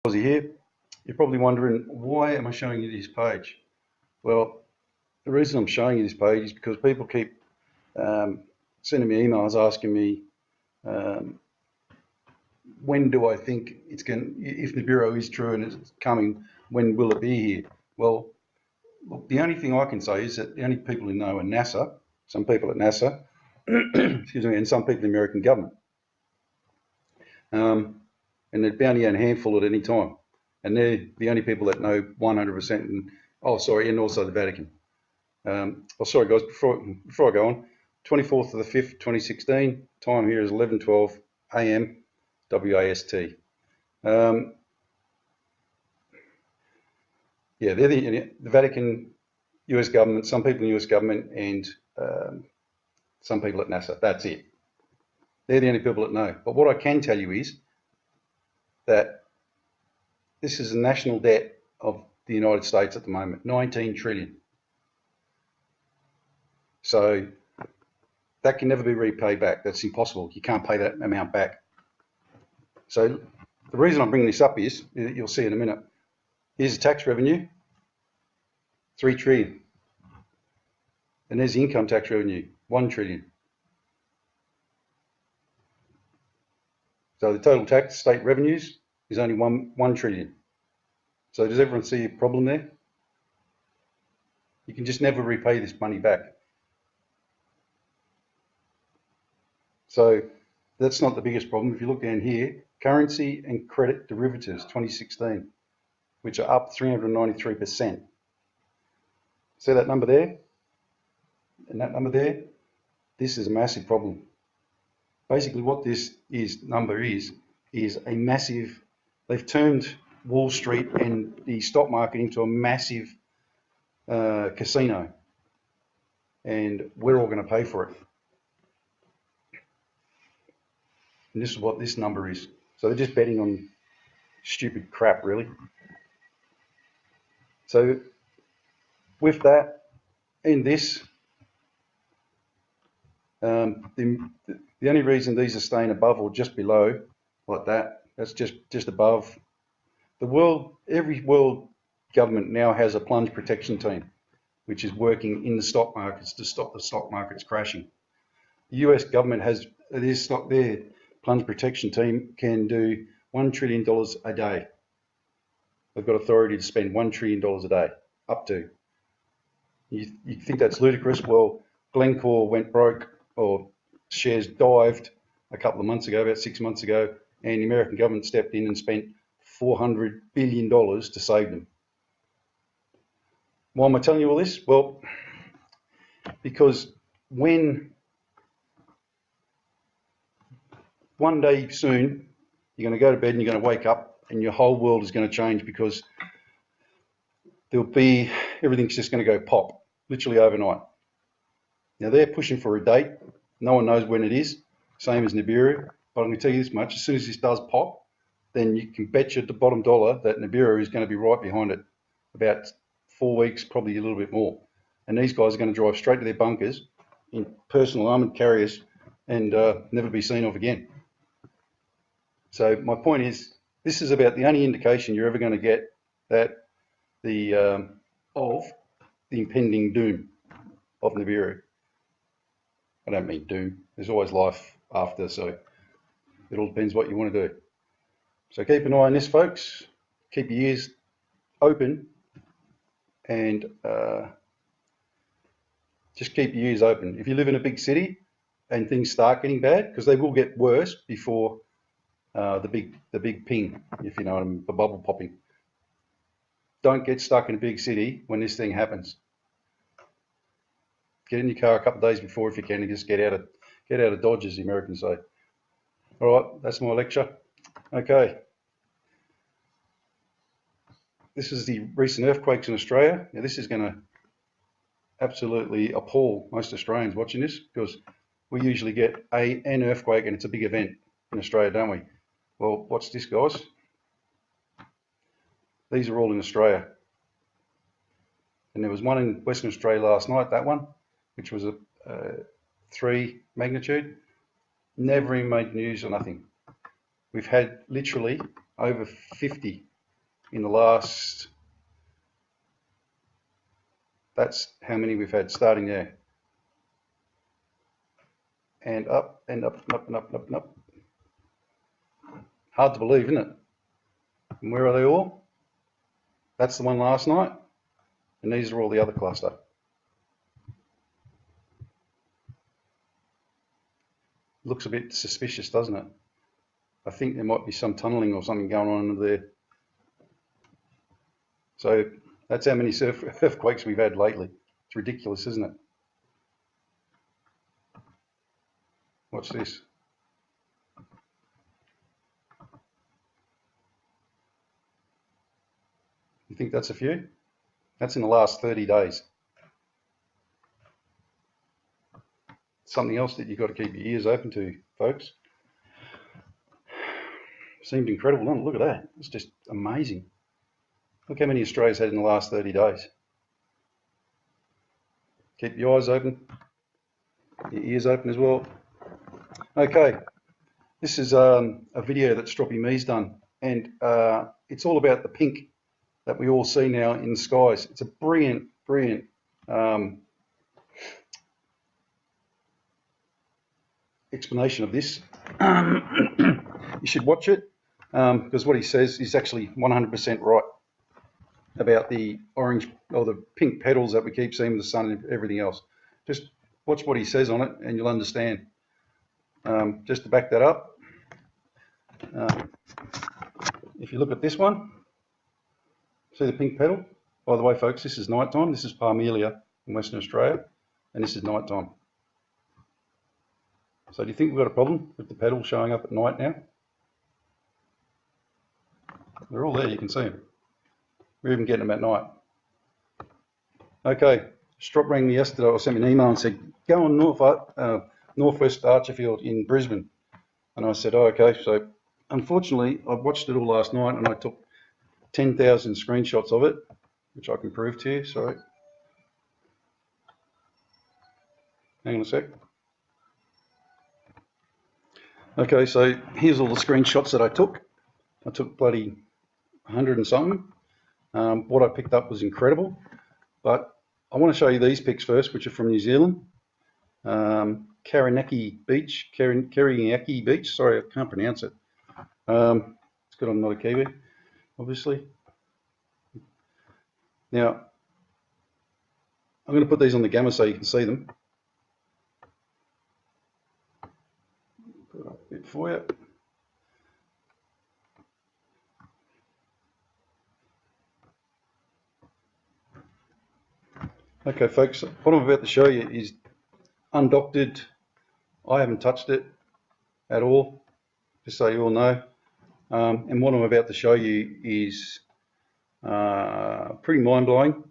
Here, you're probably wondering, why am I showing you this page? Well, the reason I'm showing you this page is because people keep sending me emails asking me, when do I think it's going, if Nibiru is true and it's coming, when will it be here? Well, look, the only thing I can say is that the only people who know are NASA, some people at NASA, excuse me, and some people in the American government. And there'd be only a handful at any time. And they're the only people that know 100%. And also the Vatican. Sorry guys, before I go on, 24th of the 5th, 2016, time here is 11:12 a.m. WAST. Yeah, they're the Vatican, US government, some people in the US government, and some people at NASA. That's it. They're the only people that know. But what I can tell you is that this is the national debt of the United States at the moment, 19 trillion. So that can never be repaid back. That's impossible. You can't pay that amount back. So the reason I'm bringing this up is, you'll see in a minute, here's the tax revenue, 3 trillion. And there's the income tax revenue, 1 trillion. So the total tax state revenues is only 1 trillion. So does everyone see a problem there? You can just never repay this money back. So that's not the biggest problem. If you look down here, currency and credit derivatives 2016, which are up 393%. See that number there? And that number there? This is a massive problem. Basically what this number is a massive, they've turned Wall Street and the stock market into a massive casino. And we're all going to pay for it. And this is what this number is. So they're just betting on stupid crap, really. So with that and this, the only reason these are staying above or just below like that, that's just above. Every world government now has a plunge protection team, which is working in the stock markets to stop the stock markets crashing. The US government has their plunge protection team can do $1 trillion a day. They've got authority to spend $1 trillion a day, up to. You think that's ludicrous? Well, Glencore went broke, or shares dived a couple of months ago, about 6 months ago, and the American government stepped in and spent $400 billion to save them. Why am I telling you all this? Well, because when one day soon you're going to go to bed and you're going to wake up and your whole world is going to change, because everything's just going to go pop, literally overnight. Now they're pushing for a date. No one knows when it is, same as Nibiru. But I'm going to tell you this much: as soon as this does pop, then you can bet you the bottom dollar that Nibiru is going to be right behind it. About 4 weeks, probably a little bit more. And these guys are going to drive straight to their bunkers in personal armoured carriers and never be seen of again. So my point is, this is about the only indication you're ever going to get that of the impending doom of Nibiru. I don't mean doom. There's always life after, so it all depends what you want to do. So keep an eye on this, folks. Keep your ears open, and just keep your ears open. If you live in a big city and things start getting bad, because they will get worse before the big ping, if you know what I mean, the bubble popping. Don't get stuck in a big city when this thing happens. Get in your car a couple of days before if you can, and just get out of Dodge, as the Americans say. All right, that's my lecture. Okay. This is the recent earthquakes in Australia. Now this is going to absolutely appall most Australians watching this, because we usually get an earthquake and it's a big event in Australia, don't we? Well, watch this, guys. These are all in Australia. And there was one in Western Australia last night, that one, which was a 3 magnitude. Never even made news or nothing. We've had literally over 50 in the last, that's how many we've had starting there. And up and up and up and up and up and up. Hard to believe, isn't it? And where are they all? That's the one last night, and these are all the other cluster. Looks a bit suspicious, doesn't it? I think there might be some tunneling or something going on under there. So that's how many earthquakes we've had lately. It's ridiculous, isn't it? Watch this. You think that's a few? That's in the last 30 days. Something else that you've got to keep your ears open to, folks. Seemed incredible, doesn't it? Look at that. It's just amazing. Look how many Australia's had in the last 30 days. Keep your eyes open, your ears open as well. Okay, this is a video that Stroppy Me's done, and it's all about the pink that we all see now in the skies. It's a brilliant, brilliant explanation of this. You should watch it because what he says is actually 100% right about the orange or the pink petals that we keep seeing with the sun and everything else. Just watch what he says on it and you'll understand. Just to back that up, if you look at this one, see the pink petal? By the way, folks, this is nighttime. This is Parmelia in Western Australia, and this is nighttime. So do you think we've got a problem with the petals showing up at night now? They're all there, you can see them. We're even getting them at night. Okay, Strop rang me yesterday or sent me an email and said, go on Northwest Archifield in Brisbane. And I said, oh, okay. So unfortunately, I watched it all last night and I took 10,000 screenshots of it, which I can prove to you. Sorry. Hang on a sec. Okay, so here's all the screenshots that I took. I took bloody 100 and something. What I picked up was incredible. But I want to show you these pics first, which are from New Zealand. Karanaki Beach, sorry, I can't pronounce it. It's good I'm not a Kiwi, obviously. Now, I'm going to put these on the gamma so you can see them. Put it up a bit for you. Okay, folks, what I'm about to show you is undoctored. I haven't touched it at all, just so you all know. And what I'm about to show you is pretty mind-blowing.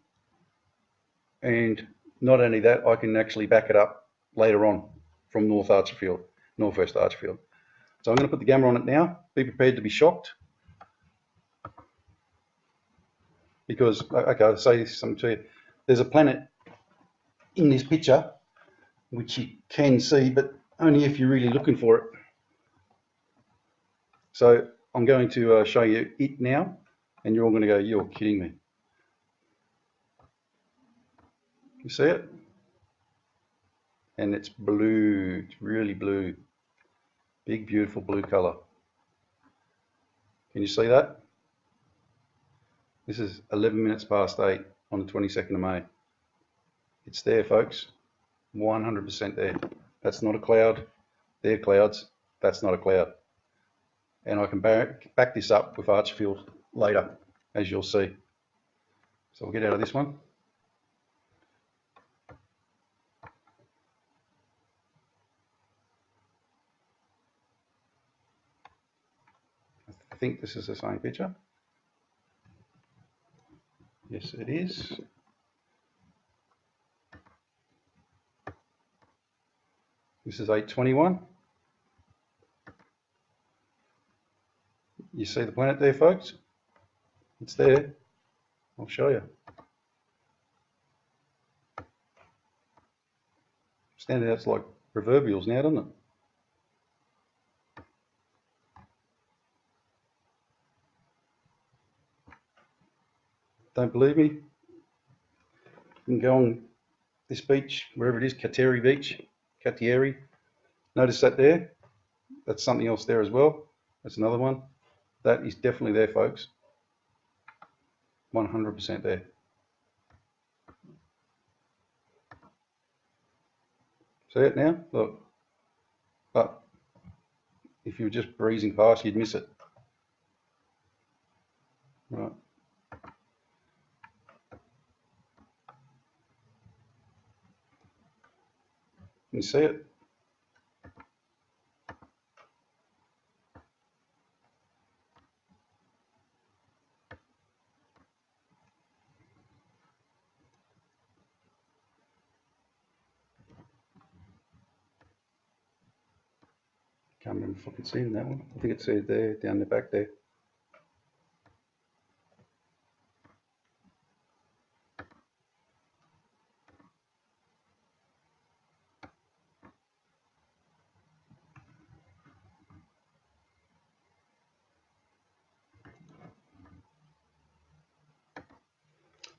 And not only that, I can actually back it up later on from Northwest Archifield. So I'm going to put the camera on it now. Be prepared to be shocked. Because, okay, I'll say something to you. There's a planet in this picture, which you can see, but only if you're really looking for it. So I'm going to show you it now, and you're all going to go, you're kidding me. You see it? And it's blue, it's really blue. Big, beautiful blue color. Can you see that? This is 11 minutes past 8 on the 22nd of May. It's there, folks. 100% there. That's not a cloud. They're clouds. That's not a cloud. And I can back this up with Archifield later, as you'll see. So we'll get out of this one. I think this is the same picture. Yes, it is. This is 821. You see the planet there, folks? It's there. I'll show you. Standing out's like proverbials now, doesn't it? Don't believe me? You can go on this beach, wherever it is, Kateri Beach, Katieri. Notice that there? That's something else there as well. That's another one. That is definitely there, folks. 100% there. See it now? Look. But if you were just breezing past, you'd miss it. Right. You see it? Can't remember if I can see in that one. I think it's there, down the back there.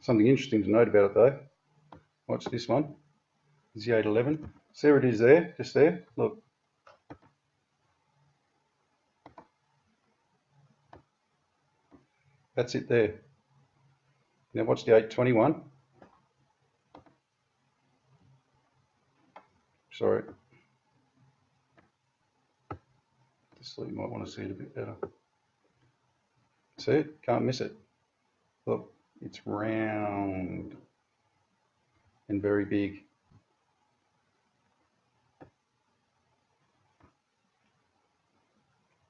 Something interesting to note about it though. Watch this one. Is the 811. See where it is there, just there? Look. That's it there. Now watch the 821. Sorry. Just so you might want to see it a bit better. See it? Can't miss it. Look, it's round and very big.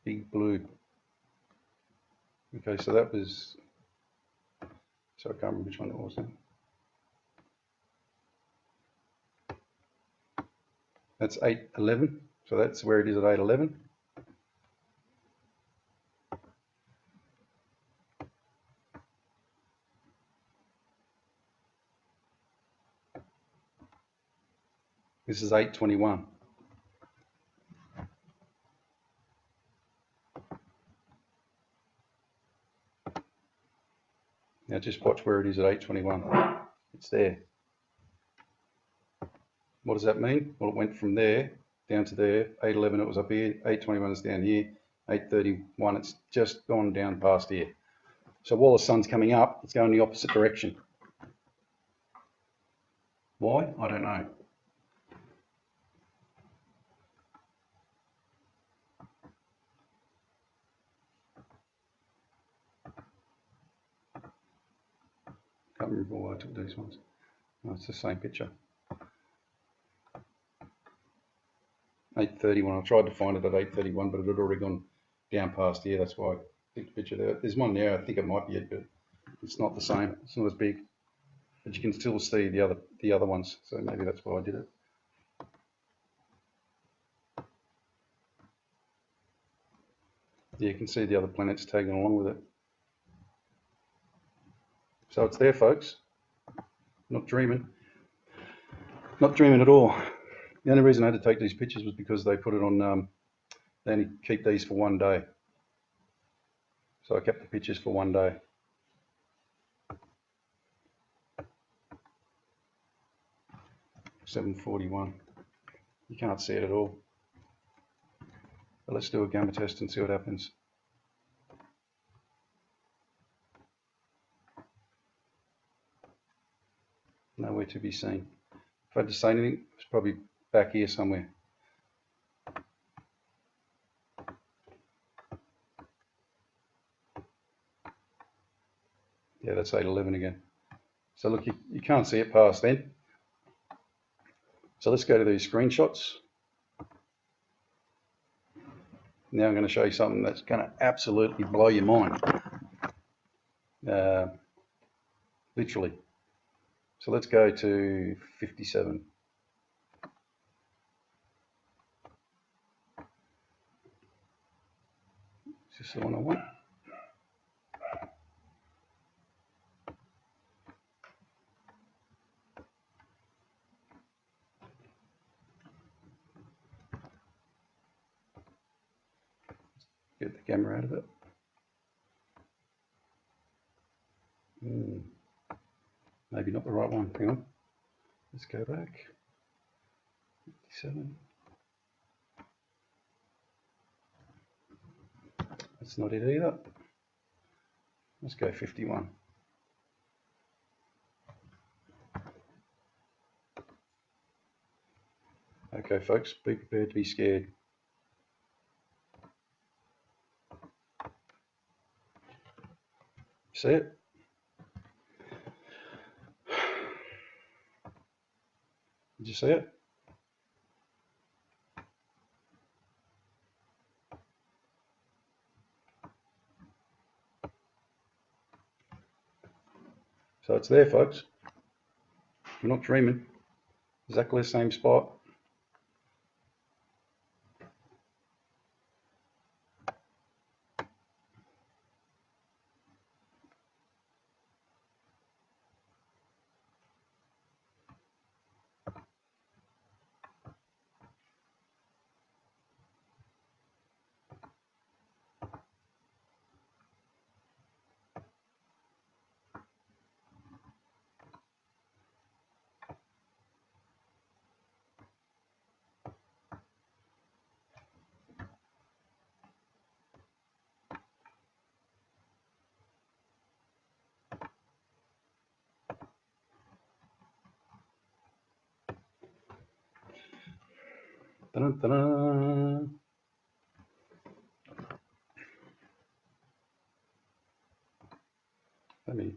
Big blue. Okay, so that was, so I can't remember which one it was now. That's 811, so that's where it is at 811. This is 821. Now just watch where it is at 821. It's there. What does that mean? Well, it went from there down to there. 811 it was up here. 821 is down here. 831 it's just gone down past here. So while the sun's coming up, it's going the opposite direction. Why? I don't know. Can't remember why I took these ones. No, it's the same picture. 831. I tried to find it at 831, but it had already gone down past here. That's why I took the picture there. There's one there. I think it might be it, but it's not the same. It's not as big. But you can still see the other ones. So maybe that's why I did it. Yeah, you can see the other planets tagging along with it. So it's there, folks. Not dreaming. Not dreaming at all. The only reason I had to take these pictures was because they put it on, they only keep these for one day. So I kept the pictures for one day. $741. You can't see it at all. But let's do a gamma test and see what happens. Nowhere to be seen. If I had to say anything, it's probably back here somewhere. Yeah, that's 811 again. So look, you can't see it past then. So let's go to these screenshots. Now I'm going to show you something that's going to absolutely blow your mind. Literally. So let's go to 57. Is this the one I want? Get the camera out of it. Maybe not the right one. Hang on. Let's go back. 57. That's not it either. Let's go 51. Okay, folks, be prepared to be scared. See it? Did you see it? So it's there, folks. We're not dreaming. Exactly the same spot. Dun-dun-dun-dun. Let me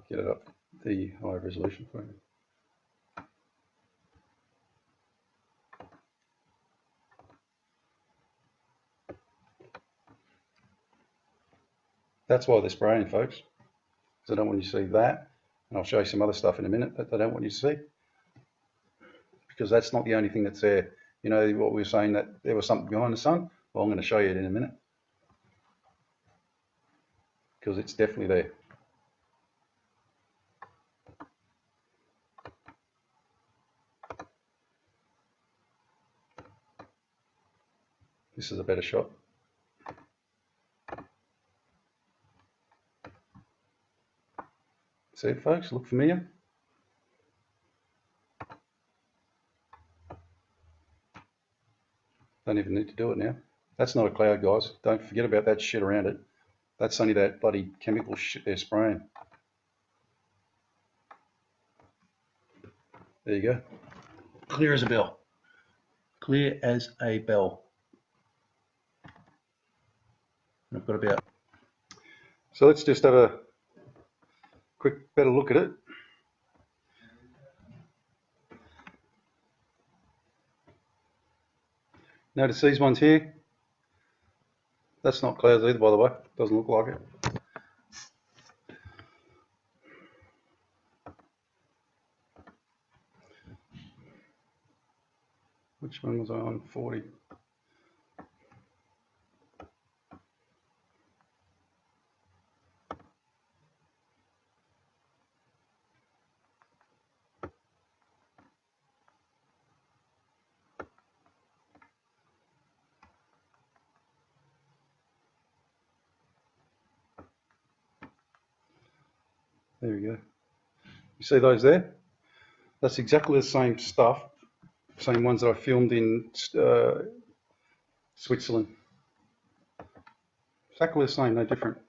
get it up the high resolution for you. That's why they're spraying, folks, because I don't want you to see that. And I'll show you some other stuff in a minute that they don't want you to see, because that's not the only thing that's there. You know what we were saying, that there was something behind the sun? Well, I'm going to show you it in a minute, because it's definitely there. This is a better shot. See it, folks? Look familiar? Don't even need to do it now. That's not a cloud, guys. Don't forget about that shit around it. That's only that bloody chemical shit they're spraying. There you go. Clear as a bell. Clear as a bell. I've got about. So let's just have a quick, better look at it. Notice these ones here. That's not clouds either, by the way. Doesn't look like it. Which one was I on? 40. There we go. You see those there? That's exactly the same stuff, same ones that I filmed in Switzerland. Exactly the same, no different.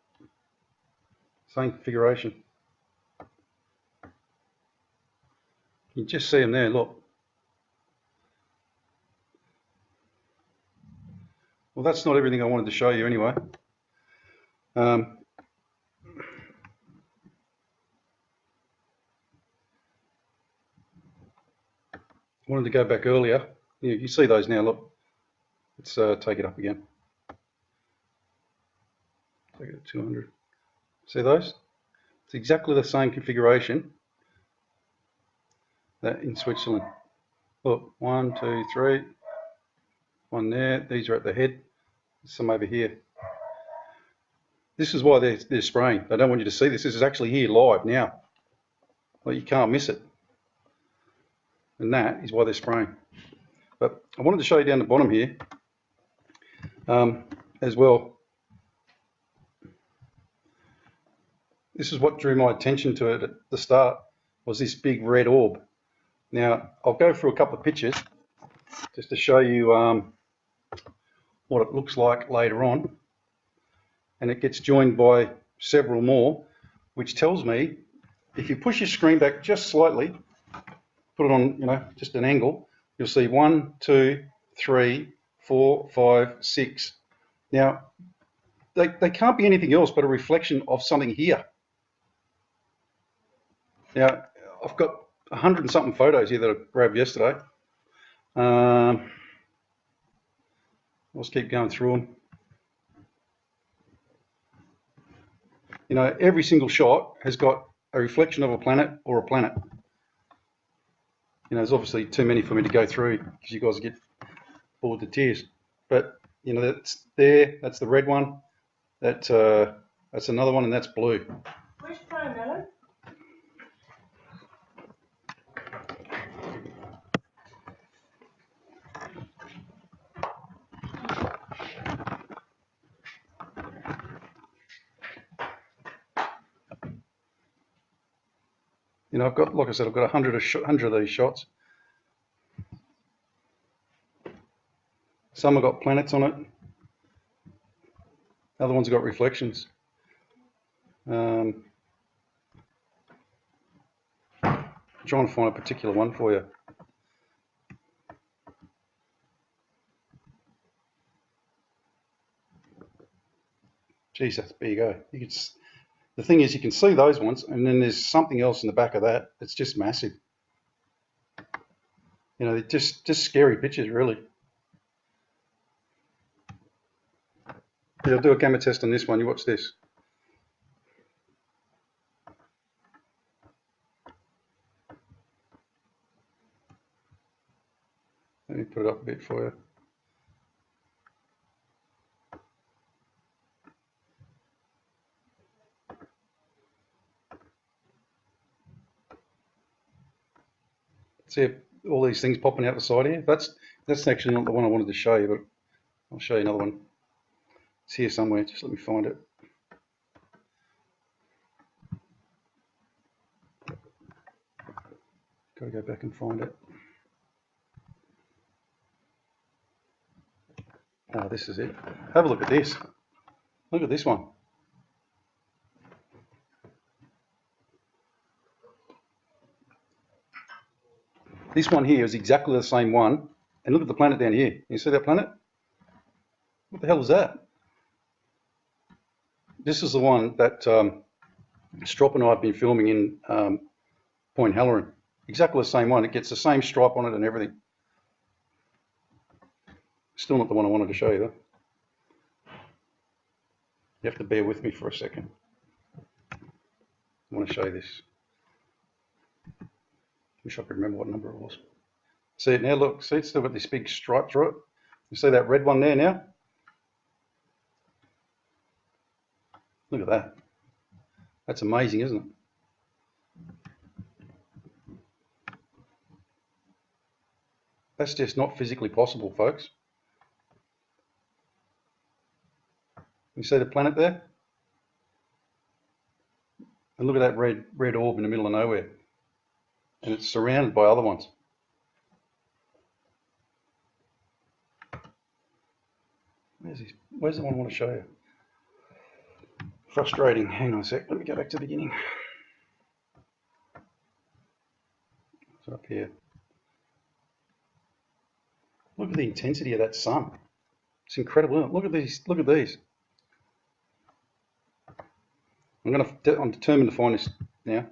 Same configuration. You just see them there, look. Well, that's not everything I wanted to show you anyway. I wanted to go back earlier. You see those now, look. Let's take it up again. Take it to 200. See those? It's exactly the same configuration that in Switzerland. Look, 1, 2, 3. One there. These are at the head. Some over here. This is why they're spraying. They don't want you to see this. This is actually here live now. Well, you can't miss it. And that is why they're spraying. But I wanted to show you down the bottom here as well. this is what drew my attention to it at the start, was this big red orb. Now, I'll go through a couple of pictures just to show you what it looks like later on. And it gets joined by several more, which tells me if you push your screen back just slightly, put it on, just an angle, you'll see 1, 2, 3, 4, 5, 6. Now, they can't be anything else but a reflection of something here. Now, I've got 100 and something photos here that I grabbed yesterday. Let's keep going through them. Every single shot has got a reflection of a planet or a planet. There's obviously too many for me to go through because you guys get bored to tears. But that's there. That's the red one. That's another one, and that's blue. Which phone, Alan? I've got, like I said, I've got 100 of these shots. Some have got planets on it. Other ones have got reflections. I'm trying to find a particular one for you. Geez, there you go. The thing is, you can see those ones, and then there's something else in the back of that. It's just massive. They're just scary pictures, really. I'll do a gamma test on this one. You watch this. Let me put it up a bit for you. See all these things popping out the side here? That's actually not the one I wanted to show you, but I'll show you another one. It's here somewhere. Just let me find it. Got to go back and find it. Oh, this is it. Have a look at this. Look at this one. This one here is exactly the same one. And look at the planet down here. You see that planet? What the hell is that? This is the one that Strop and I have been filming in Point Halloran. Exactly the same one. It gets the same stripe on it and everything. Still not the one I wanted to show you though. You have to bear with me for a second. I want to show you this. Wish I could remember what number it was. See it now? Look, see it's still got this big stripe through it. You see that red one there now? Look at that. That's amazing, isn't it? That's just not physically possible, folks. You see the planet there? And look at that red orb in the middle of nowhere. And it's surrounded by other ones. Where's the one I want to show you? Frustrating. Hang on a sec. Let me go back to the beginning. It's up here. Look at the intensity of that sun. It's incredible. Look at these. Look at these. I'm determined to find this now.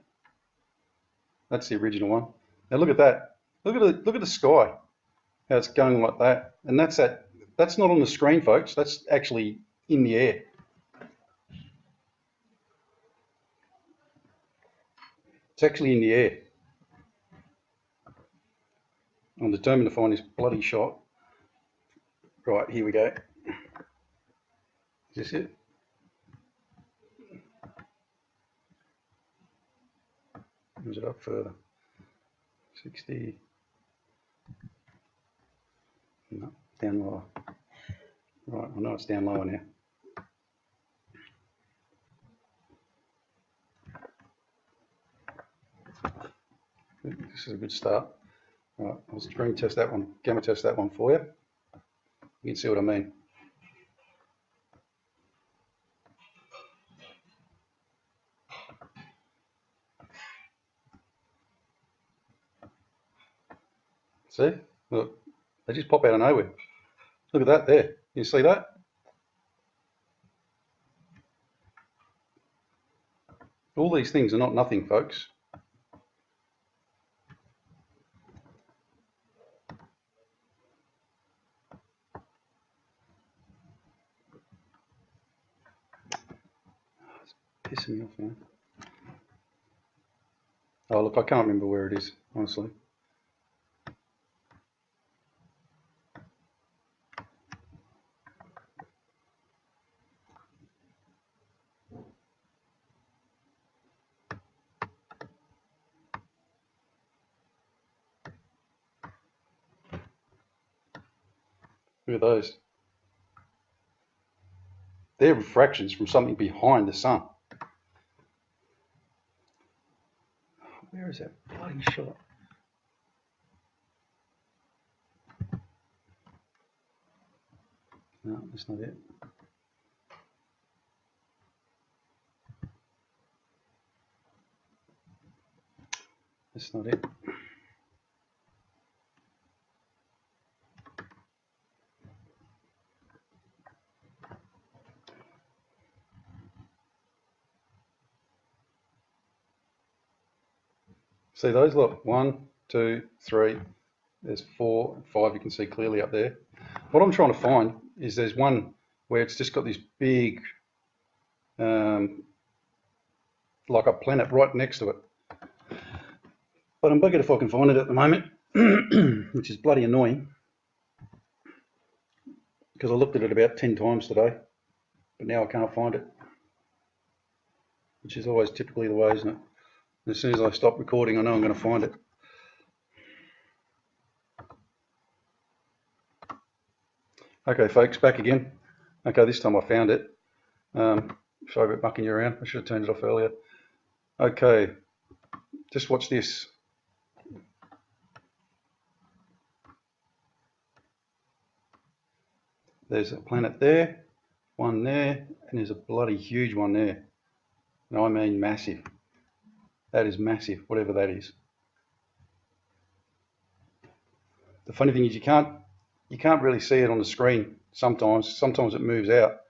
That's the original one. Now look at that. Look at the sky. How it's going like that. And that's not on the screen, folks. That's actually in the air. It's actually in the air. I'm determined to find this bloody shot. Right, here we go. Is this it? Is it up further? 60. No, down lower. Right, I know it's down lower now. this is a good start. Right, I'll screen test that one, gamma test that one for you. You can see what I mean. See? Look, they just pop out of nowhere. Look at that there. You see that? All these things are not nothing, folks. It's pissing me off now. Oh, look, I can't remember where it is, honestly. Look at those. They're refractions from something behind the sun. Where is that bloody shot? No, that's not it. That's not it. See those? Look, 1, 2, 3. There's 4, 5. You can see clearly up there. What I'm trying to find is there's one where it's just got this big, like a planet right next to it. But I'm buggered if I can find it at the moment, which is bloody annoying. Because I looked at it about 10 times today, but now I can't find it. Which is always typically the way, isn't it? As soon as I stop recording, I know I'm going to find it. Okay, folks, back again. Okay, this time I found it. Sorry about mucking you around. I should have turned it off earlier. Okay, just watch this. There's a planet there, one there, and there's a bloody huge one there. And I mean massive. That is massive, whatever that is. The funny thing is you can't really see it on the screen sometimes. Sometimes it moves out.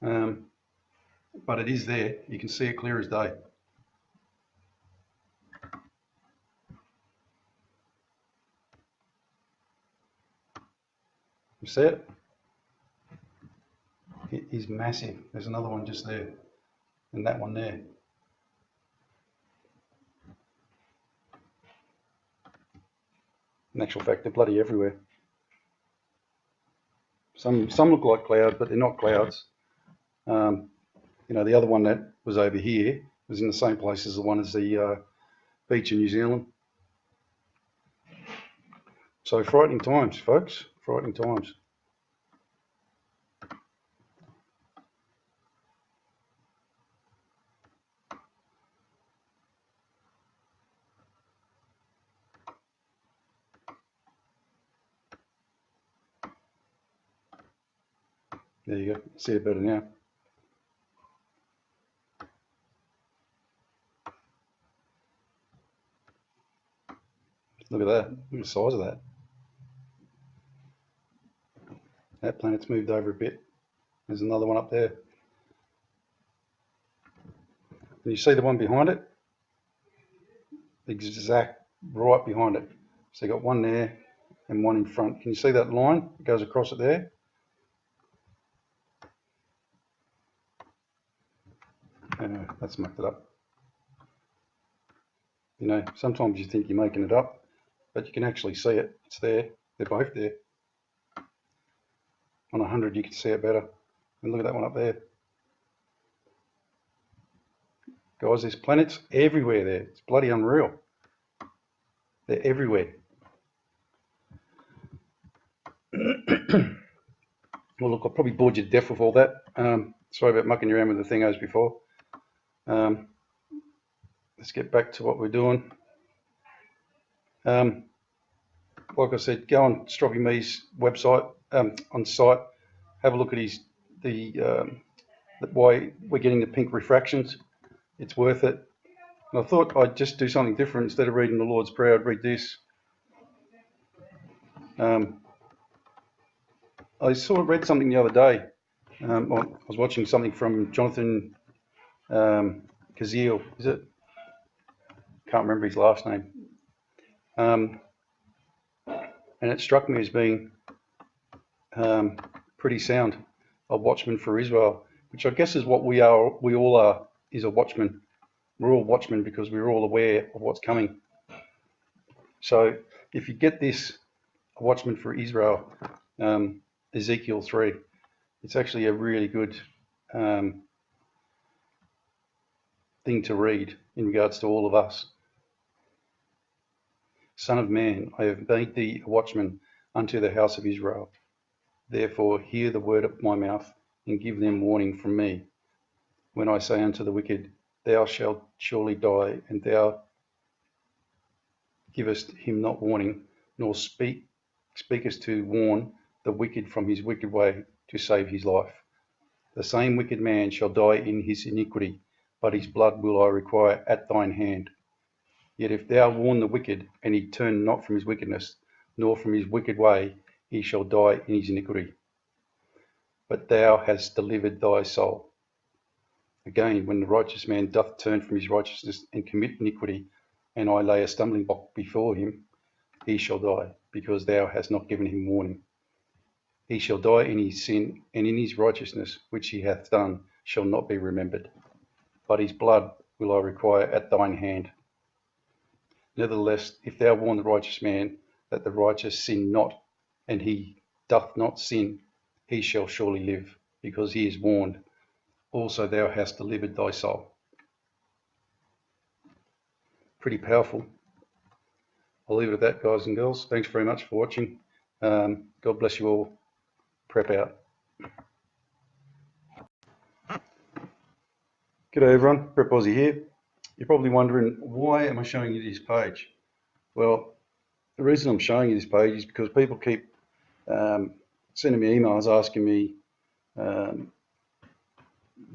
But it is there. You can see it clear as day. You see it? It is massive. There's another one just there, and that one there. In actual fact, they're bloody everywhere. Some look like clouds, but they're not clouds. You know, the other one that was over here was in the same place as the one as the beach in New Zealand. So frightening times, folks. Frightening times. There you go. See it better now. Look at that. Look at the size of that. That planet's moved over a bit. There's another one up there. Can you see the one behind it? Exact right behind it. So you got one there and one in front. Can you see that line? It goes across it there. That's mucked it up. You know, sometimes you think you're making it up, but you can actually see it. It's there. They're both there. On 100 you can see it better. And look at that one up there. Guys, there's planets everywhere there. It's bloody unreal. They're everywhere. Well, look, I probably bored you to death with all that. Sorry about mucking around with the thingos before. Let's get back to what we're doing. Like I said, go on Stroppy Me's website, on site, have a look at why we're getting the pink refractions. It's worth it. And I thought I'd just do something different. Instead of reading the Lord's Prayer, I'd read this. I sort of read something the other day. I was watching something from Jonathan Kazeel, is it? Can't remember his last name. And it struck me as being pretty sound, a watchman for Israel, which I guess is what we all are, is a watchman. We're all watchmen because we're all aware of what's coming. So if you get this, a watchman for Israel, Ezekiel 3, it's actually a really good thing to read in regards to all of us. Son of man, I have made thee a watchman unto the house of Israel. Therefore hear the word of my mouth, and give them warning from me. When I say unto the wicked, thou shalt surely die, and thou givest him not warning, nor speakest to warn the wicked from his wicked way, to save his life. The same wicked man shall die in his iniquity, but his blood will I require at thine hand. Yet if thou warn the wicked, and he turn not from his wickedness, nor from his wicked way, he shall die in his iniquity. But thou hast delivered thy soul. Again, when the righteous man doth turn from his righteousness and commit iniquity, and I lay a stumbling block before him, he shall die, because thou hast not given him warning. He shall die in his sin, and in his righteousness which he hath done shall not be remembered. But his blood will I require at thine hand. Nevertheless, if thou warn the righteous man that the righteous sin not, and he doth not sin, he shall surely live, because he is warned. Also thou hast delivered thy soul. Pretty powerful. I'll leave it at that, guys and girls. Thanks very much for watching. God bless you all. Prep out. G'day everyone, Prep Aussie here. You're probably wondering, why am I showing you this page? Well, the reason I'm showing you this page is because people keep sending me emails asking me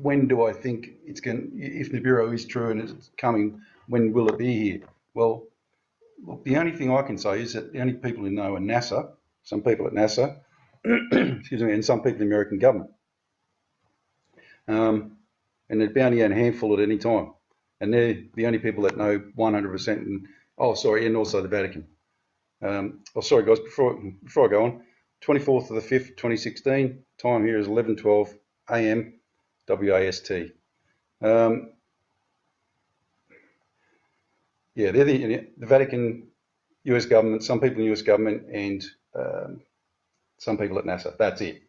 when do I think it's going, if Nibiru is true and it's coming, when will it be here? Well, look, the only thing I can say is that the only people who know are NASA, some people at NASA, excuse me, and some people in the American government. And there'd be only a handful at any time. And they're the only people that know 100%. And also the Vatican. Sorry guys, before I go on, 24th of the 5th, 2016, time here is 11:12 a.m. WAST. Yeah, they're the Vatican, US government, some people in the US government, and some people at NASA. That's it.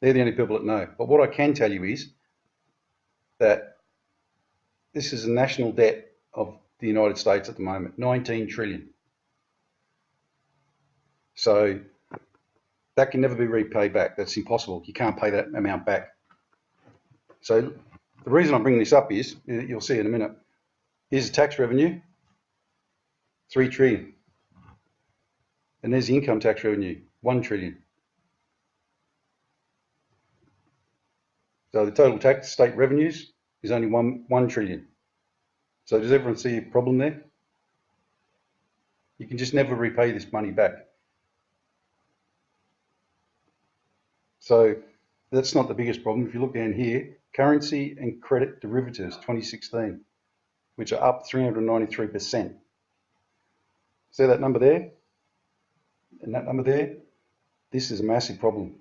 They're the only people that know. But what I can tell you is that this is a national debt of the United States at the moment, 19 trillion. So that can never be repaid back. That's impossible. You can't pay that amount back. So the reason I'm bringing this up is, you'll see in a minute, here's the tax revenue, 3 trillion. And there's the income tax revenue, 1 trillion. So the total tax state revenues is only 1 trillion. So does everyone see a problem there? You can just never repay this money back. So that's not the biggest problem. If you look down here, currency and credit derivatives 2016, which are up 393%. See that number there? And that number there? This is a massive problem.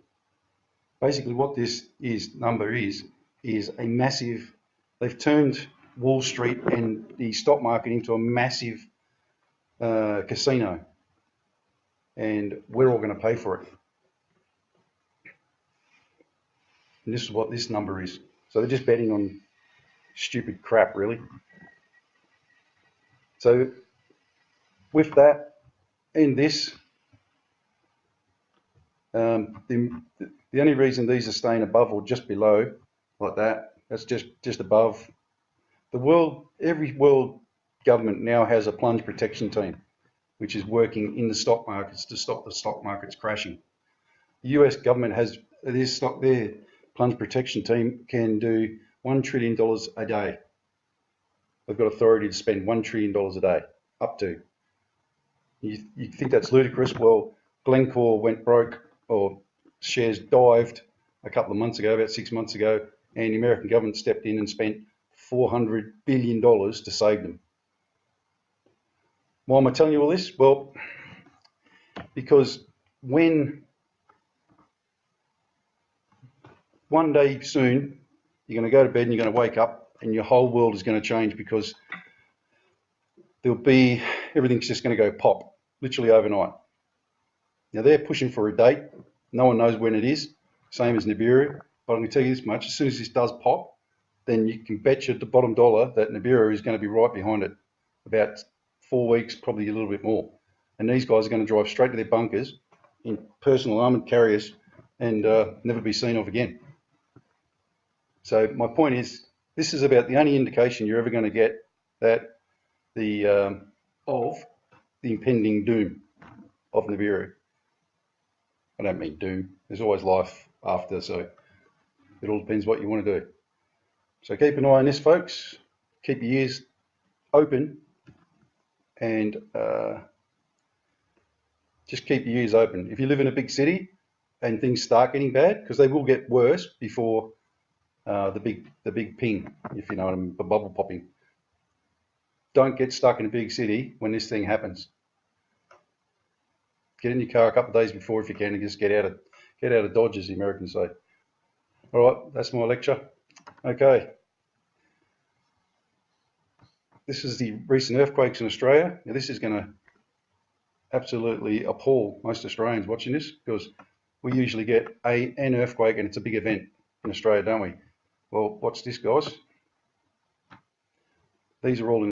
Basically what this number is a massive, they've turned Wall Street and the stock market into a massive casino. And we're all going to pay for it. And this is what this number is. So they're just betting on stupid crap, really. So with that and this, the only reason these are staying above or just below, like that, that's just above. Every world government now has a plunge protection team. which is working in the stock markets to stop the stock markets crashing. The US government has their plunge protection team can do $1 trillion a day. They've got authority to spend $1 trillion a day, up to. You think that's ludicrous? Well, Glencore went broke, or shares dived a couple of months ago, about 6 months ago, and the American government stepped in and spent $400 billion to save them. Why am I telling you all this? Well, because when one day soon you're going to go to bed and you're going to wake up and your whole world is going to change, because everything's just going to go pop, literally overnight. Now they're pushing for a date. No one knows when it is, same as Nibiru. But I'm going to tell you this much: as soon as this does pop, then you can bet you at the bottom dollar that Nibiru is going to be right behind it. About 4 weeks, probably a little bit more. And these guys are going to drive straight to their bunkers in personal armoured carriers and never be seen of again. So my point is, this is about the only indication you're ever going to get that of the impending doom of Nibiru. I don't mean doom. There's always life after, so it all depends what you want to do. So keep an eye on this, folks. Keep your ears open, and just keep your ears open. If you live in a big city and things start getting bad, because they will get worse before the big ping, if you know what I mean, the bubble popping. Don't get stuck in a big city when this thing happens. Get in your car a couple of days before if you can, and just get out of Dodge, as the Americans say. All right, that's my lecture. Okay. This is the recent earthquakes in Australia. Now, this is going to absolutely appall most Australians watching this, because we usually get an earthquake and it's a big event in Australia, don't we? Well, watch this, guys. These are all in